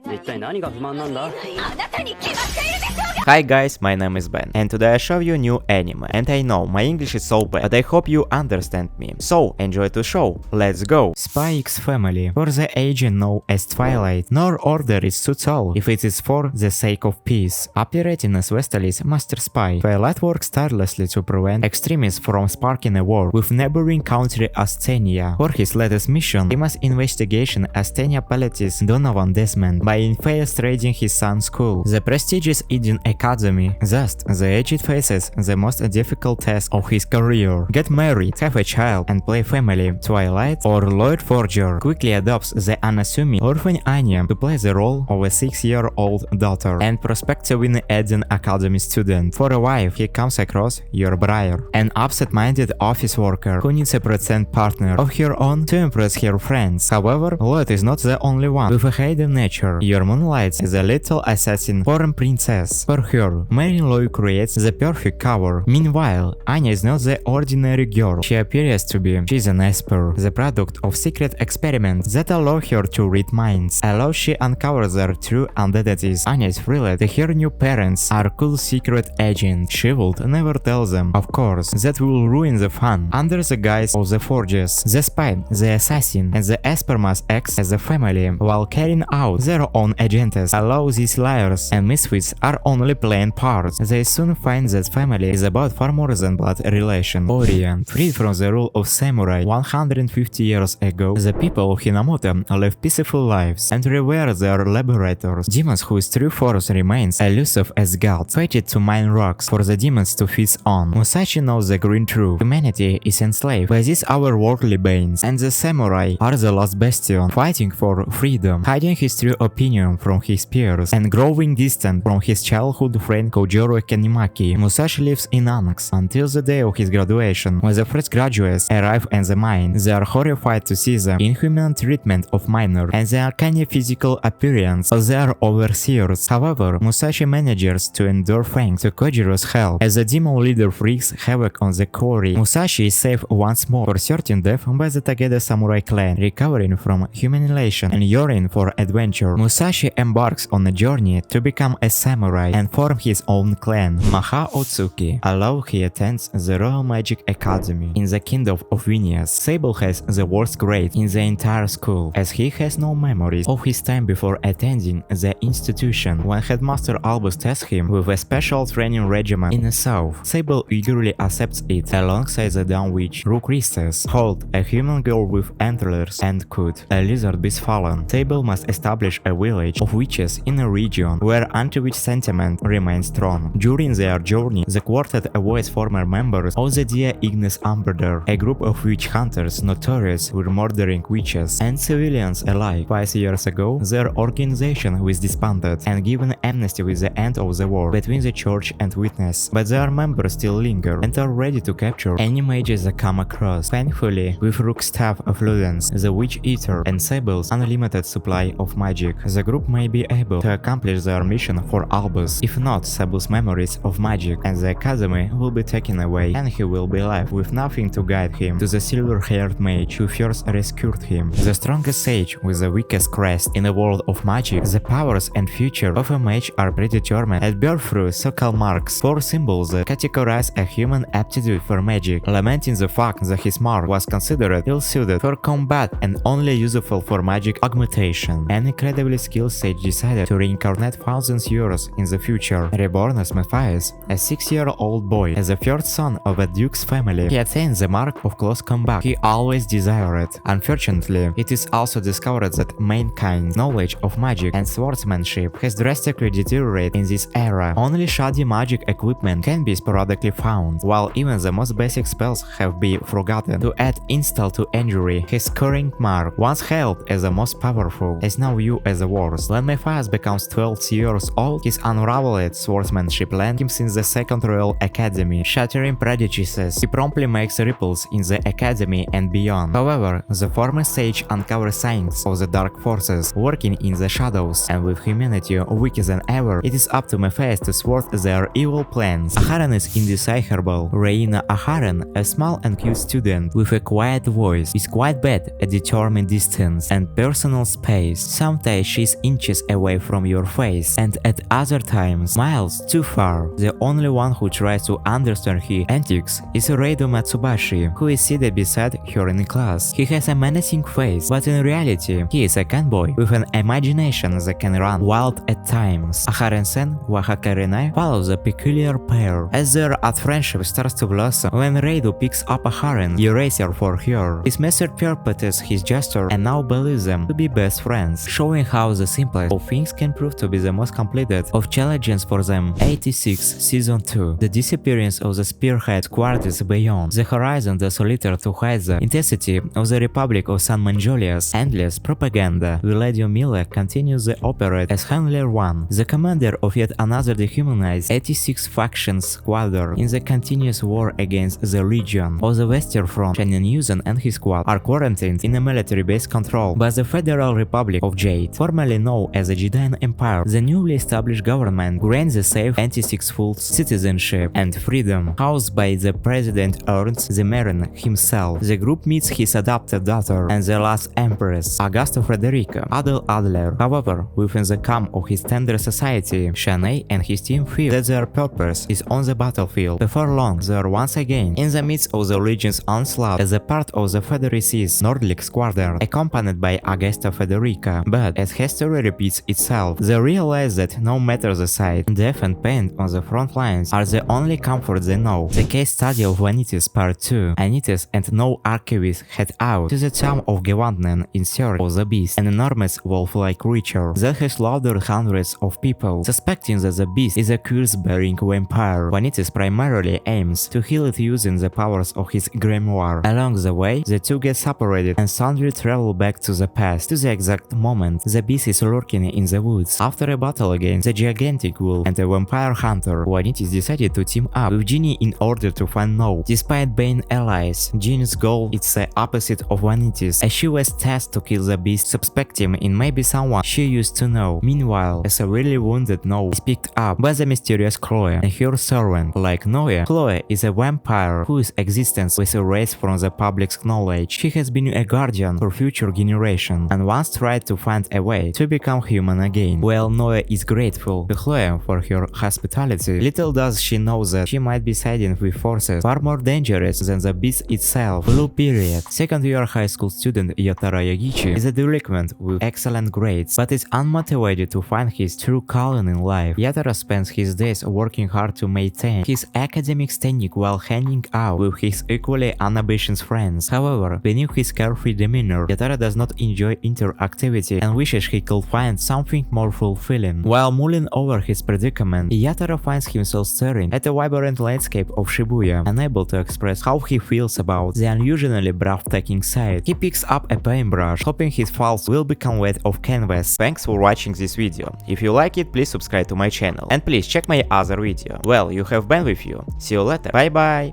一体何が不満なんだ？ Hi guys, my name is Ben, and today I show you new anime, and I know my English is so bad, but I hope you understand me. So, enjoy the show, let's go! Spy X Family, for the agent known as Twilight, nor order is too tall, if it is for the sake of peace. Operating as Westerly's master spy, Twilight works tirelessly to prevent extremists from sparking a war with neighboring country Astenia. For his latest mission, he must investigation Astenia Palace's Donovan Desmond by infiltrating his son's school, the prestigious Eden Academy. Thus, the agent faces the most difficult test of his career. Get married, have a child, and play family. Twilight, or Lloyd Forger, quickly adopts the unassuming orphan Anya to play the role of a 6-year-old daughter and prospective Eden Academy student. For a wife, he comes across your Briar, an absent-minded office worker who needs a pretend partner of her own to impress her friends. However, Lloyd is not the only one with a hidden nature. Your moonlights is a little assassin foreign princess. For her, Marin-Loy creates the perfect cover. Meanwhile, Anya is not the ordinary girl she appears to be. She's an Esper, the product of secret experiments that allow her to read minds. As she uncovers their true identities, Anya is thrilled that her new parents are cool secret agents. She would never tell them, of course, that will ruin the fun. Under the guise of the Forges, the spy, the assassin, and the Esper must act as a family while carrying out their own agendas. Allow these liars and misfits are only playing parts. They soon find that family is about far more than blood relation. Orient, freed from the rule of samurai 150 years ago, the people of Hinamoto live peaceful lives and revere their liberators. Demons whose true force remains elusive as gods, fated to mine rocks for the demons to feast on. Musashi knows the green truth. Humanity is enslaved by these our worldly banes, and the samurai are the last bastion, fighting for freedom, hiding his true opinion from his peers, and growing distant from his childhood friend Kojiro Kanimaki. Musashi lives in Anax until the day of his graduation. When the first graduates arrive in the mine, they are horrified to see the inhuman treatment of miners and the uncanny physical appearance of their overseers. However, Musashi manages to endure thanks to Kojiro's help. As the demon leader wreaks havoc on the quarry, Musashi is saved once more for certain death by the Takeda samurai clan, recovering from humiliation and yearning for adventure. Musashi embarks on a journey to become a samurai and form his own clan, Maha Otsuki. Although he attends the Royal Magic Academy in the Kingdom of Venus, Sable has the worst grade in the entire school, as he has no memories of his time before attending the institution. When Headmaster Albus tests him with a special training regimen in the south, Sable eagerly accepts it, alongside the Dawn Witch, Rucristes, Holt, a human girl with antlers, and Coot, a lizard beast fallen. Sable must establish a village of witches in a region where anti-witch sentiment remains strong. During their journey, the quartet avoids former members of the Dia Ignis Umbridor, a group of witch hunters notorious for murdering witches and civilians alike. 5 years ago, their organization was disbanded and given amnesty with the end of the war between the church and witness, but their members still linger and are ready to capture any mages they come across. Thankfully, with Rook's staff of Ludens, the Witch Eater, and Sable's unlimited supply of magic, the group may be able to accomplish their mission for Albus. If not, Sable's memories of magic and the academy will be taken away, and he will be left with nothing to guide him to the silver-haired mage who first rescued him. The strongest sage with the weakest crest in a world of magic, the powers and future of a mage are predetermined at birth through so-called marks, 4 symbols that categorize a human aptitude for magic, lamenting the fact that his mark was considered ill-suited for combat and only useful for magic augmentation. An incredibly skilled sage decided to reincarnate thousands years in the future. Reborn as Matthias, a 6-year-old boy, as the third son of a duke's family, he attains the mark of close combat he always desired. Unfortunately, it is also discovered that mankind's knowledge of magic and swordsmanship has drastically deteriorated in this era. Only shoddy magic equipment can be sporadically found, while even the most basic spells have been forgotten. To add insult to injury, his current mark, once hailed as the most powerful, is now viewed as the worst. When Matthias becomes 12 years old, his unraveled swordsmanship lands him in the Second Royal Academy, shattering prejudices. He promptly makes ripples in the academy and beyond. However, the former sage uncovers signs of the dark forces working in the shadows, and with humanity weaker than ever, it is up to Matthias to thwart their evil plans. Aharen is indecipherable. Reina Aharen, a small and cute student with a quiet voice, is quite bad at determining distance and personal space. Sometimes as she's inches away from your face, and at other times, miles too far. The only one who tries to understand her antics is Reido Matsubashi, who is seated beside her in class. He has a menacing face, but in reality, he is a fanboy with an imagination that can run wild at times. Aharen-sen, Wahaka Renai follows a peculiar pair, as their odd friendship starts to blossom when Reido picks up Aharen, eraser for her. His master perpetrates his gesture and now believes them to be best friends, showing how the simplest of things can prove to be the most completed of challenges for them. 86 Season 2. The disappearance of the Spearhead Squad is beyond the horizon, the solitaire to hide the intensity of the Republic of San Manjolia's endless propaganda. Villadio Mille continues the operate as Handler 1, the commander of yet another dehumanized 86 factions squadron in the continuous war against the Legion of the Western Front. Shannon Yuzen and his squad are quarantined in a military base controlled by the Federal Republic of Jade, formerly known as the Judean Empire. The newly established government grants the safe 86 full citizenship and freedom. Housed by the president earns the Marin himself. The group meets his adopted daughter and the last empress, Augusta Frederica, Adel Adler. However, within the calm of his tender society, Shanae and his team feel that their purpose is on the battlefield. Before long, they are once again in the midst of the Legion's onslaught as a part of the Federacy's Nordlicht Squadron, accompanied by Augusta Frederica. But as history repeats itself, they realize that no matter the side, death and pain on the front lines are the only comfort they know. The case study of Vanitas Part 2. Anitas and no archivist head out to the town of Gewandnen in search of the beast, an enormous wolf-like creature that has slaughtered hundreds of people. Suspecting that the beast is a curse-bearing vampire, Vanitas primarily aims to heal it using the powers of his grimoire. Along the way, the two get separated and sundry travel back to the past, to the exact moment the beast is lurking in the woods. After a battle against the gigantic wolf and a vampire hunter, Vanitas decided to team up with Ginny in order to find No. Despite being allies, Ginny's goal is the opposite of Vanitas, as she was tasked to kill the beast, suspecting in maybe someone she used to know. Meanwhile, a severely wounded No is picked up by the mysterious Chloe and her servant. Like Noe, Chloe is a vampire whose existence was erased from the public's knowledge. She has been a guardian for future generations and once tried to find a way to become human again. While Noe is grateful to Chloe for her hospitality, little does she know that she might be siding with forces far more dangerous than the beast itself. Blue Period. Second-year high school student Yotaro Yagichi is a delinquent with excellent grades, but is unmotivated to find his true calling in life. Yotaro spends his days working hard to maintain his academic standing while hanging out with his equally unambitious friends. However, beneath his carefree demeanor, Yotaro does not enjoy interactivity and wishes he could find something more fulfilling. While mulling over his predicament, Yotaro finds himself staring at the vibrant landscape of Shibuya, unable to express how he feels about the unusually breathtaking sight. He picks up a paintbrush, hoping his falls will become wet of canvas. Thanks for watching this video. If you like it, please subscribe to my channel. And please check my other video. Well, you have been with you. See you later. Bye bye.